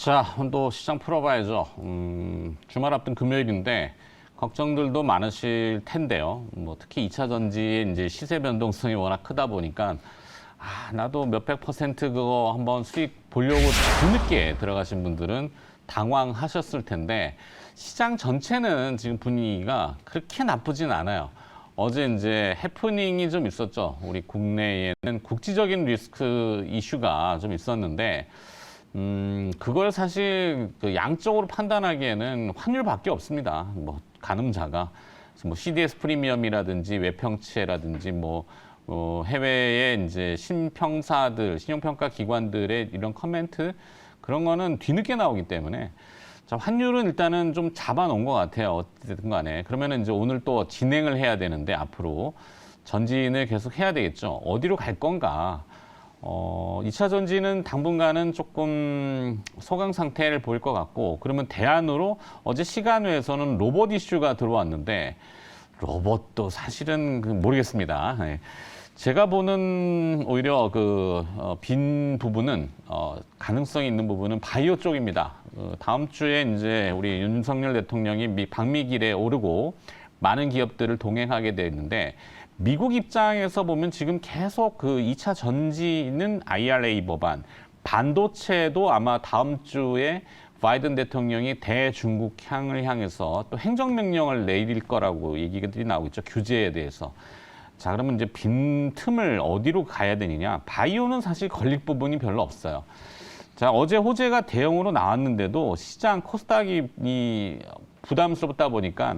자, 또 시장 풀어봐야죠. 주말 앞둔 금요일인데 걱정들도 많으실 텐데요. 뭐 특히 2차 전지의 이제 시세 변동성이 워낙 크다 보니까 나도 몇백 퍼센트 그거 한번 수익 보려고 뒤늦게 들어가신 분들은 당황하셨을 텐데 시장 전체는 지금 분위기가 그렇게 나쁘진 않아요. 어제 이제 해프닝이 좀 있었죠. 우리 국내에는 국지적인 리스크 이슈가 좀 있었는데 그걸 사실 그 양적으로 판단하기에는 환율밖에 없습니다. 뭐 가늠자가 뭐 CDS 프리미엄이라든지 외평채라든지 해외의 이제 신평사들, 신용평가 기관들의 이런 커멘트 그런 거는 뒤늦게 나오기 때문에 자, 환율은 일단은 좀 잡아놓은 것 같아요. 어쨌든 간에. 그러면은 이제 오늘 또 진행을 해야 되는데 앞으로 전진을 계속 해야 되겠죠. 어디로 갈 건가? 2차 전지는 당분간은 조금 소강 상태를 보일 것 같고, 그러면 대안으로 어제 시간외에서는 로봇 이슈가 들어왔는데, 로봇도 사실은 모르겠습니다. 네. 제가 보는 오히려 빈 부분은, 가능성이 있는 부분은 바이오 쪽입니다. 다음 주에 이제 우리 윤석열 대통령이 방미길에 오르고 많은 기업들을 동행하게 되는데, 미국 입장에서 보면 지금 계속 그 2차 전지는 IRA 법안, 반도체도 아마 다음 주에 바이든 대통령이 대중국향을 향해서 또 행정명령을 내릴 거라고 얘기들이 나오고 있죠. 규제에 대해서. 자, 그러면 이제 빈 틈을 어디로 가야 되느냐. 바이오는 사실 걸릴 부분이 별로 없어요. 자, 어제 호재가 대형으로 나왔는데도 시장 코스닥이 부담스럽다 보니까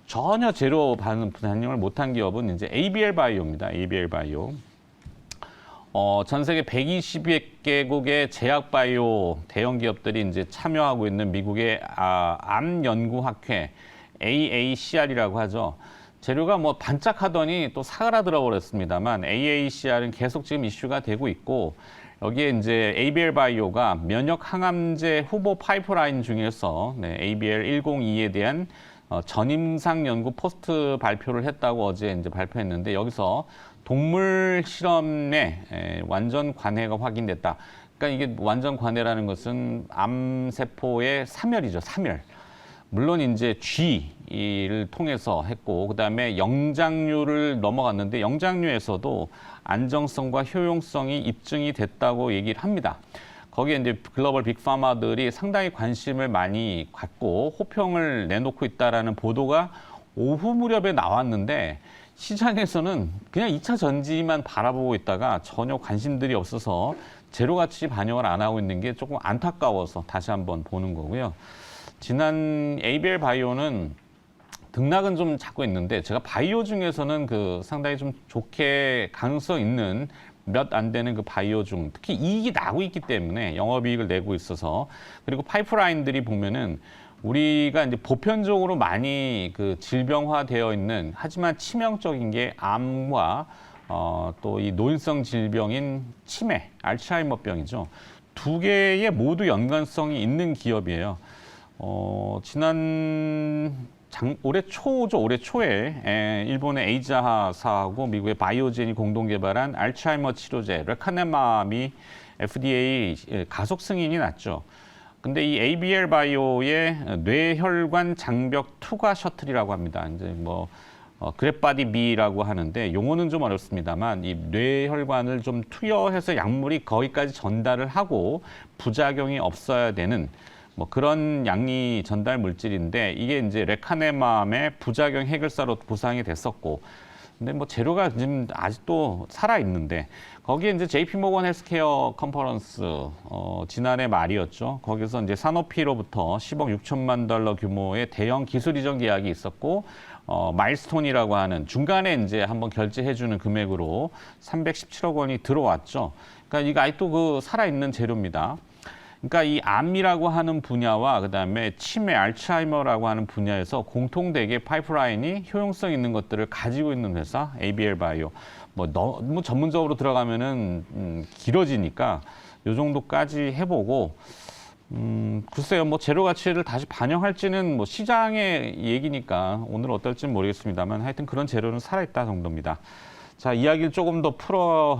전혀 제로 반영을 못한 기업은 이제 ABL 바이오입니다. ABL 바이오. 전 세계 120개국의 제약 바이오 대형 기업들이 이제 참여하고 있는 미국의 암 연구 학회 AACR이라고 하죠. 재료가 뭐 반짝하더니 또 사그라들어 버렸습니다만 AACR은 계속 지금 이슈가 되고 있고 여기에 이제 ABL 바이오가 면역 항암제 후보 파이프라인 중에서 ABL 102에 대한 전임상 연구 포스트 발표를 했다고 어제 이제 발표했는데 여기서 동물 실험에 완전 관해가 확인됐다. 그러니까 이게 완전 관해라는 것은 암세포의 사멸이죠, 사멸. 물론 이제 G를 통해서 했고 그다음에 영장류를 넘어갔는데 영장류에서도 안정성과 효용성이 입증이 됐다고 얘기를 합니다. 거기에 이제 글로벌 빅파마들이 상당히 관심을 많이 갖고 호평을 내놓고 있다라는 보도가 오후 무렵에 나왔는데 시장에서는 그냥 2차 전지만 바라보고 있다가 전혀 관심들이 없어서 제로가치 반영을 안 하고 있는 게 조금 안타까워서 다시 한번 보는 거고요. 지난 ABL 바이오는 등락은 좀 잡고 있는데 제가 바이오 중에서는 상당히 좀 좋게 가능성 있는 몇 안 되는 바이오 중 특히 이익이 나고 있기 때문에 영업이익을 내고 있어서 그리고 파이프라인들이 보면은 우리가 이제 보편적으로 많이 질병화되어 있는 하지만 치명적인 게 암과 또 이 노인성 질병인 치매, 알츠하이머병이죠. 두 개의 모두 연관성이 있는 기업이에요. 올해 초죠. 올해 초에 일본의 에이자사하고 미국의 바이오젠이 공동 개발한 알츠하이머 치료제 레카네맘이 FDA 가속 승인이 났죠. 근데 이 ABL 바이오의 뇌혈관 장벽 투과 셔틀이라고 합니다. 이제 그랩바디 B라고 하는데 용어는 좀 어렵습니다만 이 뇌혈관을 좀 투여해서 약물이 거기까지 전달을 하고 부작용이 없어야 되는 그런 양리 전달 물질인데 이게 이제 레카네맘의 부작용 해결사로 보상이 됐었고 근데 재료가 지금 아직도 살아 있는데 거기에 이제 JP 모건 헬스케어 컨퍼런스 지난해 말이었죠. 거기서 이제 사노피로부터 10억 6천만 달러 규모의 대형 기술 이전 계약이 있었고 마일스톤이라고 하는 중간에 이제 한번 결제해주는 금액으로 317억 원이 들어왔죠. 그러니까 이거 아직도 살아 있는 재료입니다. 그러니까 이 암이라고 하는 분야와 그다음에 치매, 알츠하이머라고 하는 분야에서 공통되게 파이프라인이 효용성 있는 것들을 가지고 있는 회사 ABL 바이오. 너무 전문적으로 들어가면은 길어지니까 요 정도까지 해보고 글쎄요, 재료 가치를 다시 반영할지는 시장의 얘기니까 오늘 어떨지는 모르겠습니다만 하여튼 그런 재료는 살아있다 정도입니다. 자, 이야기를 조금 더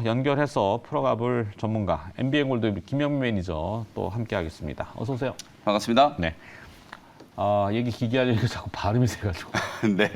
연결해서 풀어가볼 전문가, MBN골드 김영민 매니저 또 함께하겠습니다. 어서 오세요. 반갑습니다. 네. 얘기 길게 하려니까 자꾸 발음이 세가지고. 네.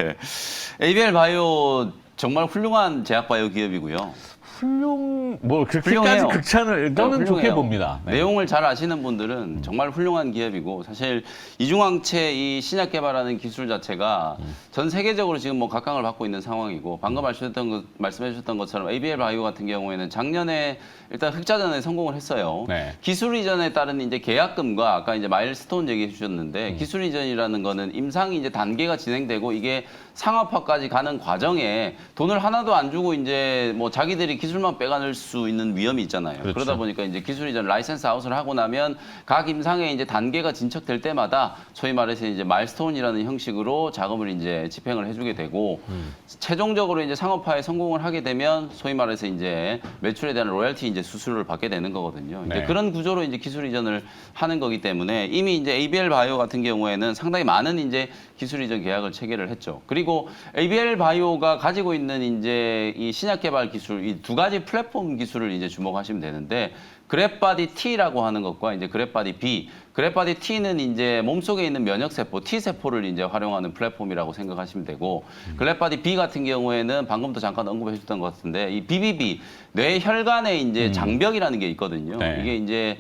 ABL 바이오 정말 훌륭한 제약 바이오 기업이고요. 그렇게까지 훌륭해요. 극찬을 저는 좋게 훌륭해요. 봅니다. 네. 내용을 잘 아시는 분들은 정말 훌륭한 기업이고 사실 이중항체 이 신약 개발하는 기술 자체가 전 세계적으로 지금 뭐 각광을 받고 있는 상황이고 방금 말씀해 주셨던 것처럼 ABL 바이오 같은 경우에는 작년에 일단 흑자전에 성공을 했어요. 네. 기술 이전에 따른 이제 계약금과 아까 이제 마일스톤 얘기해 주셨는데 기술 이전이라는 거는 임상이 이제 단계가 진행되고 이게 상업화까지 가는 과정에 돈을 하나도 안 주고 이제 뭐 자기들이 기술만 빼가낼 수 있는 위험이 있잖아요. 그렇죠. 그러다 보니까 이제 기술 이전 라이센스 아웃을 하고 나면 각 임상의 이제 단계가 진척될 때마다 소위 말해서 이제 마일스톤이라는 형식으로 자금을 이제 집행을 해주게 되고 최종적으로 이제 상업화에 성공을 하게 되면 소위 말해서 이제 매출에 대한 로열티 이제 수수료를 받게 되는 거거든요. 네. 이제 그런 구조로 이제 기술 이전을 하는 거기 때문에 이미 이제 ABL 바이오 같은 경우에는 상당히 많은 이제 기술 이전 계약을 체결을 했죠. 그리고 ABL 바이오가 가지고 있는 이제 이 신약 개발 기술 이 두 가지 플랫폼 기술을 이제 주목하시면 되는데 그랩바디 T라고 하는 것과 이제 그랩바디 B. 그랩바디 T는 이제 몸속에 있는 면역 세포 T 세포를 이제 활용하는 플랫폼이라고 생각하시면 되고 그랩바디 B 같은 경우에는 방금도 잠깐 언급해 주셨던 것 같은데 이 BBB 뇌혈관에 이제 장벽이라는 게 있거든요. 네. 이게 이제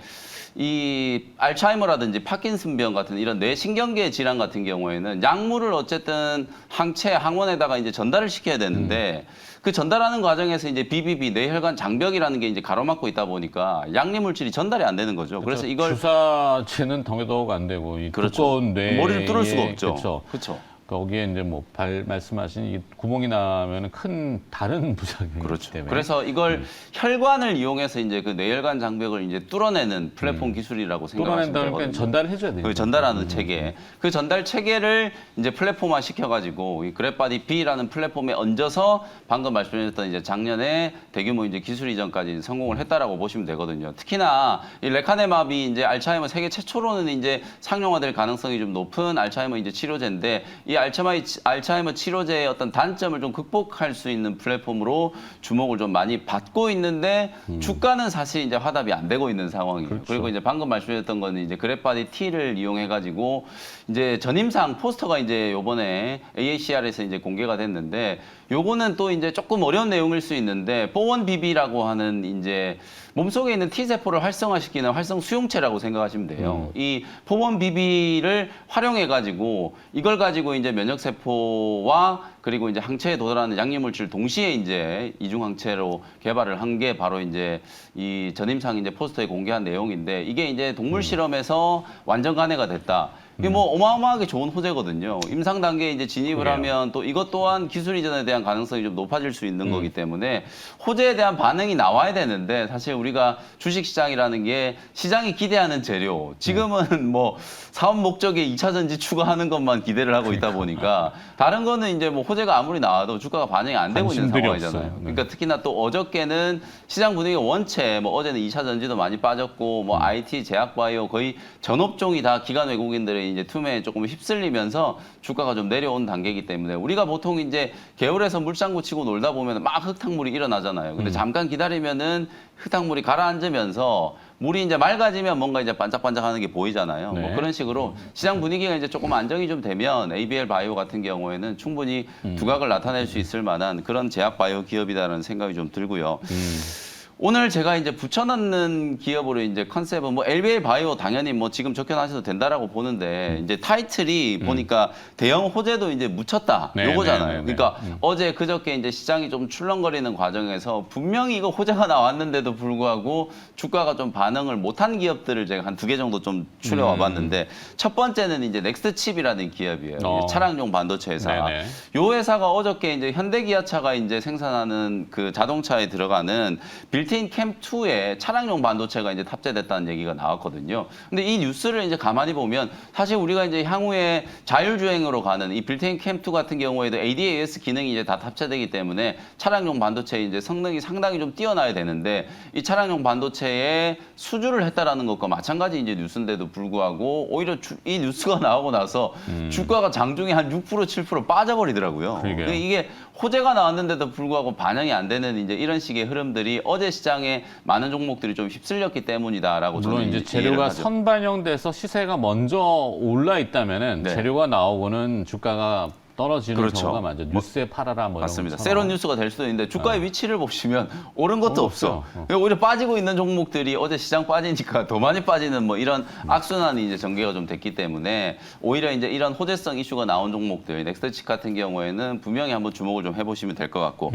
이 알츠하이머라든지 파킨슨병 같은 이런 뇌신경계 질환 같은 경우에는 약물을 어쨌든 항원에다가 이제 전달을 시켜야 되는데 그 전달하는 과정에서 이제 BBB 뇌혈관 장벽이라는 게 이제 가로막고 있다 보니까 약리 물질이 전달이 안 되는 거죠. 그래서 이걸 주사체는 당해도 안 되고 이 그렇죠. 두꺼운 뇌 머리를 뚫을 수가 없죠. 그렇죠. 그렇죠. 거기에 이제 뭐 말씀하신 이 구멍이 나면은 큰 다른 부작용이 그렇죠. 있기 때문에. 그래서 이걸 혈관을 이용해서 이제 그 뇌혈관 장벽을 이제 뚫어내는 플랫폼 기술이라고 생각하시면 뚫어낸다는 되거든요. 건 전달을 해줘야 되니까. 그 전달하는 체계. 그 전달 체계를 이제 플랫폼화 시켜가지고 이 그랩바디 B라는 플랫폼에 얹어서 방금 말씀드렸던 이제 작년에 대규모 이제 기술 이전까지 성공을 했다라고 보시면 되거든요. 특히나 이 레카네마비 이제 알츠하이머 세계 최초로는 이제 상용화될 가능성이 좀 높은 알츠하이머 이제 치료제인데 이 알츠하이머 치료제의 어떤 단점을 좀 극복할 수 있는 플랫폼으로 주목을 좀 많이 받고 있는데 주가는 사실 이제 화답이 안 되고 있는 상황이에요. 그렇죠. 그리고 이제 방금 말씀드렸던 거는 이제 그랩바디 T를 이용해가지고 이제 전임상 포스터가 이제 요번에 AACR에서 이제 공개가 됐는데 요거는 또 이제 조금 어려운 내용일 수 있는데 4-1BB라고 하는 이제 몸속에 있는 T세포를 활성화시키는 활성 수용체라고 생각하시면 돼요. 이 4-1BB를 활용해가지고 이걸 가지고 이제 면역세포와 그리고 이제 항체에 도달하는 약리물질 동시에 이제 이중항체로 개발을 한 게 바로 이제 이 전임상 이제 포스터에 공개한 내용인데 이게 이제 동물 실험에서 완전 간회가 됐다. 이게 뭐 어마어마하게 좋은 호재거든요. 임상 단계에 이제 진입을 그래요. 하면 또 이것 또한 기술 이전에 대한 가능성이 좀 높아질 수 있는 거기 때문에 호재에 대한 반응이 나와야 되는데 사실 우리가 주식시장이라는 게 시장이 기대하는 재료. 지금은 뭐 사업 목적에 2차 전지 추가하는 것만 기대를 하고 있다 보니까 다른 거는 이제 뭐 호재가 아무리 나와도 주가가 반영이 안 되고 있는 관심들이 상황이잖아요. 없어요. 네. 그러니까 특히나 또 어저께는 시장 분위기가 원체 뭐 어제는 2차 전지도 많이 빠졌고 뭐 IT, 제약바이오 거의 전 업종이 다 기관 외국인들의 이제 툼에 조금 휩쓸리면서 주가가 좀 내려온 단계이기 때문에 우리가 보통 이제 개울에서 물장구 치고 놀다 보면 막 흙탕물이 일어나잖아요. 근데 잠깐 기다리면은 흙탕물이 가라앉으면서 물이 이제 맑아지면 뭔가 이제 반짝반짝하는 게 보이잖아요. 네. 뭐 그런 식으로 시장 분위기가 이제 조금 안정이 좀 되면 ABL 바이오 같은 경우에는 충분히 두각을 나타낼 수 있을 만한 그런 제약 바이오 기업이다라는 생각이 좀 들고요. 오늘 제가 이제 붙여넣는 기업으로 이제 컨셉은 뭐 LBL 바이오 당연히 뭐 지금 적혀놔셔도 된다라고 보는데 이제 타이틀이 보니까 대형 호재도 이제 묻혔다 네, 요거잖아요. 네, 네, 네. 그러니까 어제 그저께 이제 시장이 좀 출렁거리는 과정에서 분명히 이거 호재가 나왔는데도 불구하고 주가가 좀 반응을 못한 기업들을 제가 한 2개 정도 좀 추려와 봤는데 첫 번째는 이제 넥스트칩이라는 기업이에요. 이제 차량용 반도체 회사. 네네. 요 회사가 어저께 이제 현대기아차가 이제 생산하는 그 자동차에 들어가는 빌트인 캠2에 차량용 반도체가 이제 탑재됐다는 얘기가 나왔거든요. 근데 이 뉴스를 이제 가만히 보면 사실 우리가 이제 향후에 자율주행으로 가는 이 빌트인 캠2 같은 경우에도 ADAS 기능이 이제 다 탑재되기 때문에 차량용 반도체의 이제 성능이 상당히 좀 뛰어나야 되는데 이 차량용 반도체에 수주를 했다라는 것과 마찬가지 이제 뉴스인데도 불구하고 오히려 이 뉴스가 나오고 나서 주가가 장중에 한 6% 7% 빠져버리더라고요. 그러게요. 근데 이게 호재가 나왔는데도 불구하고 반영이 안 되는 이제 이런 식의 흐름들이 어제 시장에 많은 종목들이 좀 휩쓸렸기 때문이다라고 저는 물론 이제 이해를 재료가 하죠. 선반영돼서 시세가 먼저 올라 있다면은 네. 재료가 나오고는 주가가 떨어지는 그렇죠. 경우가 많죠. 뉴스에 팔아라 뭐 맞습니다. 이런 세론 뉴스가 될 수도 있는데 주가의 위치를 보시면 오른 것도 없어. 없어요. 오히려 빠지고 있는 종목들이 어제 시장 빠지니까 더 많이 빠지는 뭐 이런 악순환이 이제 전개가 좀 됐기 때문에 오히려 이제 이런 호재성 이슈가 나온 종목들, 넥스트칩 같은 경우에는 분명히 한번 주목을 좀 해보시면 될 것 같고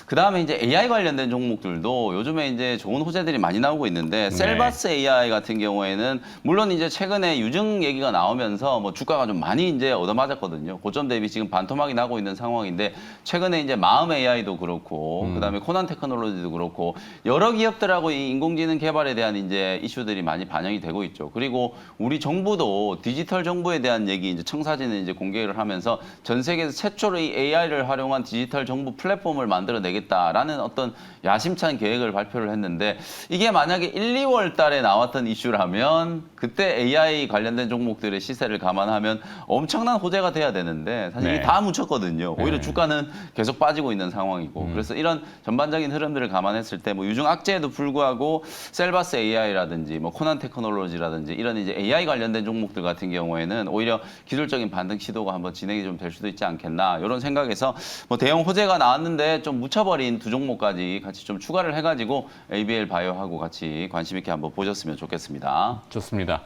그 다음에 이제 AI 관련된 종목들도 요즘에 이제 좋은 호재들이 많이 나오고 있는데 셀바스 AI 같은 경우에는 물론 이제 최근에 유증 얘기가 나오면서 뭐 주가가 좀 많이 이제 얻어맞았거든요. 고점 대비 지금 반토막이 나고 있는 상황인데 최근에 이제 마음 AI도 그렇고 그다음에 코난 테크놀로지도 그렇고 여러 기업들하고 이 인공지능 개발에 대한 이제 이슈들이 많이 반영이 되고 있죠. 그리고 우리 정부도 디지털 정부에 대한 얘기 이제 청사진을 이제 공개를 하면서 전 세계에서 최초로 이 AI를 활용한 디지털 정부 플랫폼을 만들어내겠다라는 어떤 야심찬 계획을 발표를 했는데 이게 만약에 1, 2월 달에 나왔던 이슈라면 그때 AI 관련된 종목들의 시세를 감안하면 엄청난 호재가 돼야 되는데 사실 네. 다 묻혔거든요. 오히려 네. 주가는 계속 빠지고 있는 상황이고 그래서 이런 전반적인 흐름들을 감안했을 때 뭐 유중 악재에도 불구하고 셀바스 AI라든지 뭐 코난 테크놀로지라든지 이런 이제 AI 관련된 종목들 같은 경우에는 오히려 기술적인 반등 시도가 한번 진행이 좀 될 수도 있지 않겠나 이런 생각에서 뭐 대형 호재가 나왔는데 좀 묻혀버린 두 종목까지 같이 좀 추가를 해가지고 ABL 바이오하고 같이 관심 있게 한번 보셨으면 좋겠습니다. 좋습니다.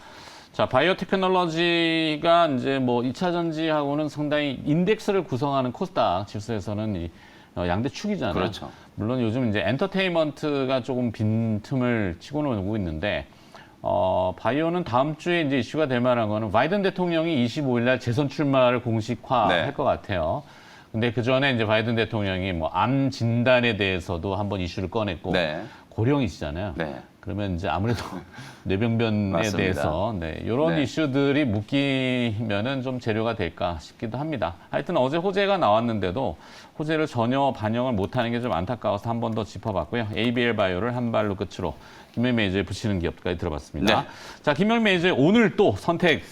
자, 바이오 테크놀로지가 이제 뭐 2차 전지하고는 상당히 인덱스를 구성하는 코스닥 지수에서는 이 양대 축이잖아요. 그렇죠. 물론 요즘 이제 엔터테인먼트가 조금 빈틈을 치고 놀고 있는데 바이오는 다음 주에 이제 이슈가 될 만한 거는 바이든 대통령이 25일 날 재선 출마를 공식화할 네. 것 같아요. 근데 그 전에 이제 바이든 대통령이 뭐 암 진단에 대해서도 한번 이슈를 꺼냈고 네. 고령이시잖아요. 네. 그러면 이제 아무래도 뇌병변에 맞습니다. 대해서 이런 네. 이슈들이 묶이면은 좀 재료가 될까 싶기도 합니다. 하여튼 어제 호재가 나왔는데도 호재를 전혀 반영을 못하는 게 좀 안타까워서 한 번 더 짚어봤고요. ABL 바이오를 한 발로 끝으로 김영 매니저에 붙이는 기업까지 들어봤습니다. 네. 자, 김영 매니저 오늘 또 선택.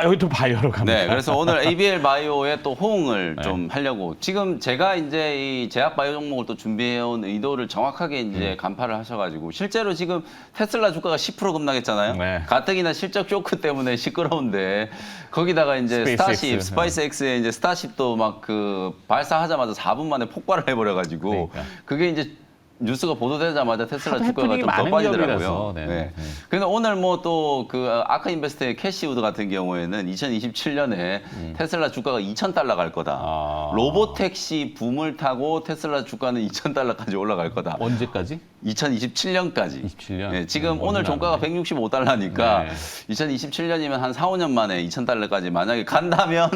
여기 또 바이오로 갑니다. 네, 그래서 오늘 ABL 바이오에 또 호응을 네. 좀 하려고 지금 제가 이제 이 제약 바이오 종목을 또 준비해온 의도를 정확하게 이제 간파를 하셔가지고 실제로 지금 테슬라 주가가 10% 급락했잖아요. 네. 가뜩이나 실적 쇼크 때문에 시끄러운데 거기다가 이제 스페이스X. 스파이스X의 이제 스타쉽도 막 그 발사하자마자 4분 만에 폭발을 해버려가지고 그러니까. 그게 이제 뉴스가 보도되자마자 테슬라 하도 주가가 해프닝이 좀 더 많은 빠지더라고요. 기업이라서, 네. 네. 근데 오늘 뭐 또 그 아크인베스트의 캐시우드 같은 경우에는 2027년에 테슬라 주가가 $2,000 갈 거다. 아. 로보택시 붐을 타고 테슬라 주가는 $2,000까지 올라갈 거다. 언제까지? 2027년까지. 27년? 네, 지금 네, 오늘 얼마 종가가 안 되네. $165니까 네. 2027년이면 한 4, 5년 만에 $2,000까지 만약에 간다면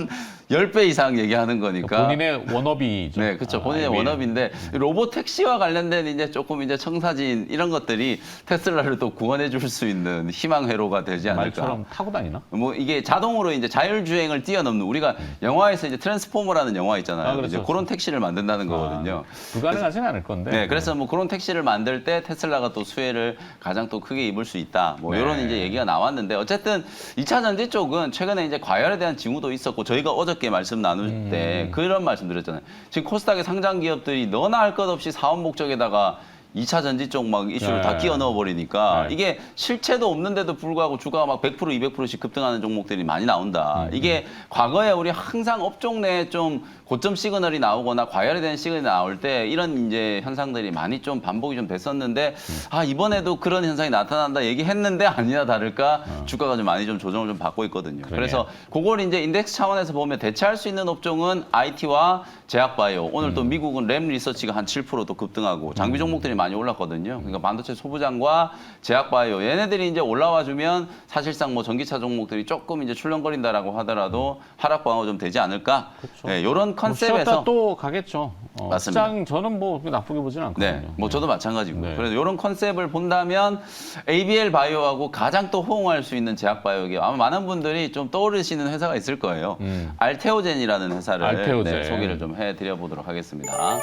10배 이상 얘기하는 거니까. 본인의 원업이죠. 네, 그렇죠. 본인의 IBM. 원업인데 로보택시와 관련된 이제 조금 이제 청사진 이런 것들이 테슬라를 또 구원해 줄 수 있는 희망 회로가 되지 않을까. 말처럼 타고 다니나? 뭐 이게 자동으로 이제 자율주행을 뛰어넘는 우리가 영화에서 이제 트랜스포머라는 영화 있잖아요. 아, 그렇죠. 이제 그런 택시를 만든다는 거거든요. 불가능하진 않을 건데. 네, 그래서 뭐 그런 택시를 만들 때 테슬라가 또 수혜를 가장 또 크게 입을 수 있다. 뭐 네. 이런 이제 얘기가 나왔는데 어쨌든 2차 전지 쪽은 최근에 이제 과열에 대한 징후도 있었고 저희가 어저께 말씀 나눌 때 그런 말씀 드렸잖아요. 지금 코스닥의 상장 기업들이 너나 할 것 없이 사업 목적에다가 2차 전지 쪽 막 이슈를 네. 다 끼워 넣어 버리니까 네. 이게 실체도 없는데도 불구하고 주가가 막 100%, 200%씩 급등하는 종목들이 많이 나온다. 이게 과거에 우리 항상 업종 내에 좀 고점 시그널이 나오거나 과열에 대한 시그널이 나올 때 이런 이제 현상들이 많이 좀 반복이 좀 됐었는데 아 이번에도 그런 현상이 나타난다 얘기했는데 아니나 다를까 주가가 좀 많이 좀 조정을 좀 받고 있거든요. 그러네요. 그래서 그걸 이제 인덱스 차원에서 보면 대체할 수 있는 업종은 IT와 제약바이오. 오늘 또 미국은 램 리서치가 한 7%또 급등하고 장비 종목들이 많이 올랐거든요. 그러니까 반도체 소부장과 제약바이오 얘네들이 이제 올라와 주면 사실상 뭐 전기차 종목들이 조금 이제 출렁거린다라고 하더라도 하락 방어 좀 되지 않을까? 그렇죠. 네, 이런 뭐 쉬었다 컨셉에서 또 가겠죠. 맞습니다. 시장 저는 뭐 나쁘게 보지는 않거든요. 네, 뭐 저도 마찬가지고. 네. 그래서 이런 컨셉을 본다면 ABL 바이오하고 가장 또 호응할 수 있는 제약바이오 기업 아마 많은 분들이 좀 떠오르시는 회사가 있을 거예요. 알테오젠이라는 회사를 알테오젠. 네, 소개를 좀 해드려 보도록 하겠습니다.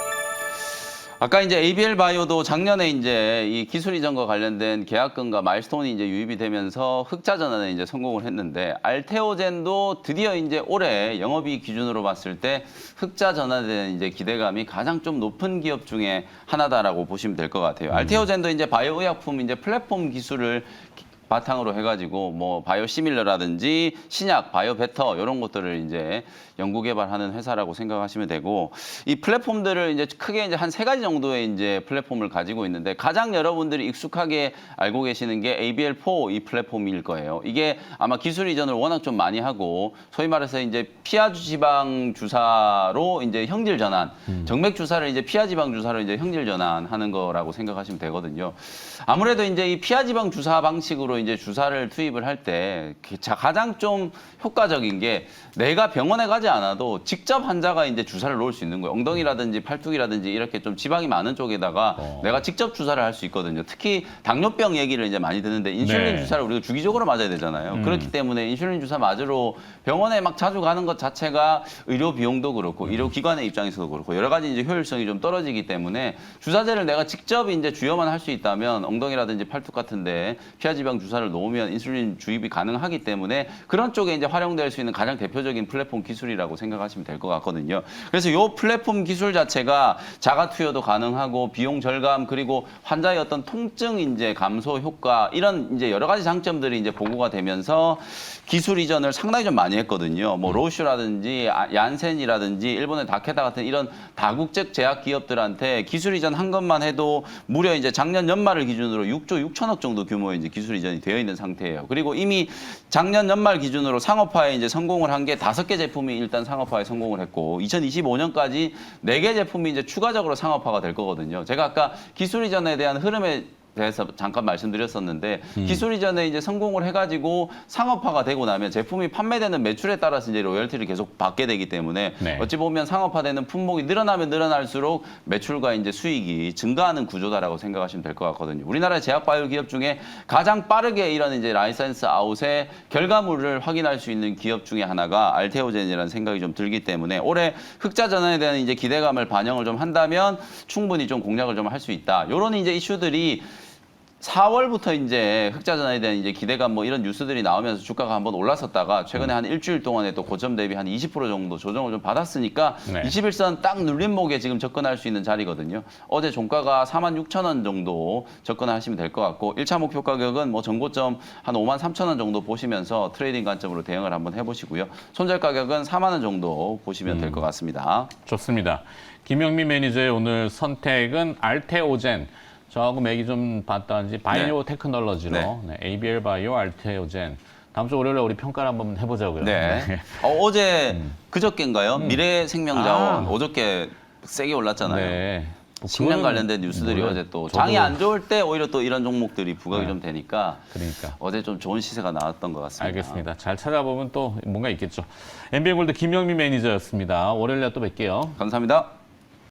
아까 이제 ABL 바이오도 작년에 이제 이 기술 이전과 관련된 계약금과 마일스톤이 이제 유입이 되면서 흑자 전환에 이제 성공을 했는데 알테오젠도 드디어 이제 올해 영업이익 기준으로 봤을 때 흑자 전환에 대한 이제 기대감이 가장 좀 높은 기업 중에 하나다라고 보시면 될 것 같아요. 알테오젠도 이제 바이오 의약품 이제 플랫폼 기술을 바탕으로 해가지고 뭐 바이오 시밀러라든지 신약, 바이오 베터 이런 것들을 이제 연구 개발하는 회사라고 생각하시면 되고 이 플랫폼들을 이제 크게 이제 한 3가지 정도의 이제 플랫폼을 가지고 있는데 가장 여러분들이 익숙하게 알고 계시는 게 ABL4 이 플랫폼일 거예요. 이게 아마 기술 이전을 워낙 좀 많이 하고 소위 말해서 이제 피하 지방 주사로 이제 형질 전환, 정맥 주사를 이제 피하 지방 주사로 이제 형질 전환하는 거라고 생각하시면 되거든요. 아무래도 이제 이 피하 지방 주사 방식으로 이제 주사를 투입을 할 때 가장 좀 효과적인 게 내가 병원에 가지 않아도 직접 환자가 이제 주사를 놓을 수 있는 거예요. 엉덩이라든지 팔뚝이라든지 이렇게 좀 지방이 많은 쪽에다가 내가 직접 주사를 할 수 있거든요. 특히 당뇨병 얘기를 이제 많이 듣는데 인슐린 네. 주사를 우리가 주기적으로 맞아야 되잖아요. 그렇기 때문에 인슐린 주사 맞으러 병원에 막 자주 가는 것 자체가 의료 비용도 그렇고 의료 기관의 입장에서도 그렇고 여러 가지 이제 효율성이 좀 떨어지기 때문에 주사제를 내가 직접 이제 주여만 할 수 있다면 엉덩이라든지 팔뚝 같은데 피하지방 주사를 놓으면 인슐린 주입이 가능하기 때문에 그런 쪽에 이제 활용될 수 있는 가장 대표적인 플랫폼 기술이라고 생각하시면 될 것 같거든요. 그래서 이 플랫폼 기술 자체가 자가 투여도 가능하고 비용 절감 그리고 환자의 어떤 통증 이제 감소 효과 이런 이제 여러 가지 장점들이 이제 보고가 되면서 기술 이전을 상당히 좀 많이 했거든요. 뭐 로슈라든지 얀센이라든지 일본의 다케다 같은 이런 다국적 제약 기업들한테 기술 이전 한 것만 해도 무려 이제 작년 연말을 기준으로 6조 6천억 정도 규모의 이제 기술 이전이 되어 있는 상태예요. 그리고 이미 작년 연말 기준으로 상업화에 이제 성공을 한 게 5개 제품이 일단 상업화에 성공을 했고 2025년까지 4개 제품이 이제 추가적으로 상업화가 될 거거든요. 제가 아까 기술 이전에 대한 흐름에 대해서 잠깐 말씀드렸었는데 기술 이전에 이제 성공을 해가지고 상업화가 되고 나면 제품이 판매되는 매출에 따라서 이제 로열티를 계속 받게 되기 때문에 네. 어찌 보면 상업화되는 품목이 늘어나면 늘어날수록 매출과 이제 수익이 증가하는 구조다라고 생각하시면 될 것 같거든요. 우리나라의 제약 바이오 기업 중에 가장 빠르게 이런 이제 라이센스 아웃의 결과물을 확인할 수 있는 기업 중에 하나가 알테오젠이라는 생각이 좀 들기 때문에 올해 흑자 전환에 대한 이제 기대감을 반영을 좀 한다면 충분히 좀 공략을 좀 할 수 있다. 이런 이제 이슈들이 4월부터 이제 흑자 전환에 대한 이제 기대감 뭐 이런 뉴스들이 나오면서 주가가 한번 올랐었다가 최근에 한 일주일 동안에 또 고점 대비 한 20% 정도 조정을 좀 받았으니까 네. 21선 딱 눌림목에 지금 접근할 수 있는 자리거든요. 어제 종가가 46,000원 정도 접근하시면 될 것 같고 1차 목표 가격은 뭐 전고점 한 53,000원 정도 보시면서 트레이딩 관점으로 대응을 한번 해보시고요. 손절 가격은 4만 원 정도 보시면 될 것 같습니다. 좋습니다. 김영미 매니저의 오늘 선택은 알테오젠. 저하고 맥이 좀 봤던지 바이오 테크놀로지로 네, ABL 바이오 알테오젠. 다음 주 월요일에 우리 평가를 한번 해보자고요. 네. 어제 그저께인가요? 미래생명자원 어저께 세게 올랐잖아요. 네. 뭐 식량 그거는 관련된 뉴스들이 뭐예요? 어제 또 저도- 장이 안 좋을 때 오히려 또 이런 종목들이 부각이 네. 좀 되니까 그러니까. 어제 좀 좋은 시세가 나왔던 것 같습니다. 알겠습니다. 잘 찾아보면 또 뭔가 있겠죠. MB골드 김영미 매니저였습니다. 월요일에 또 뵐게요. 감사합니다.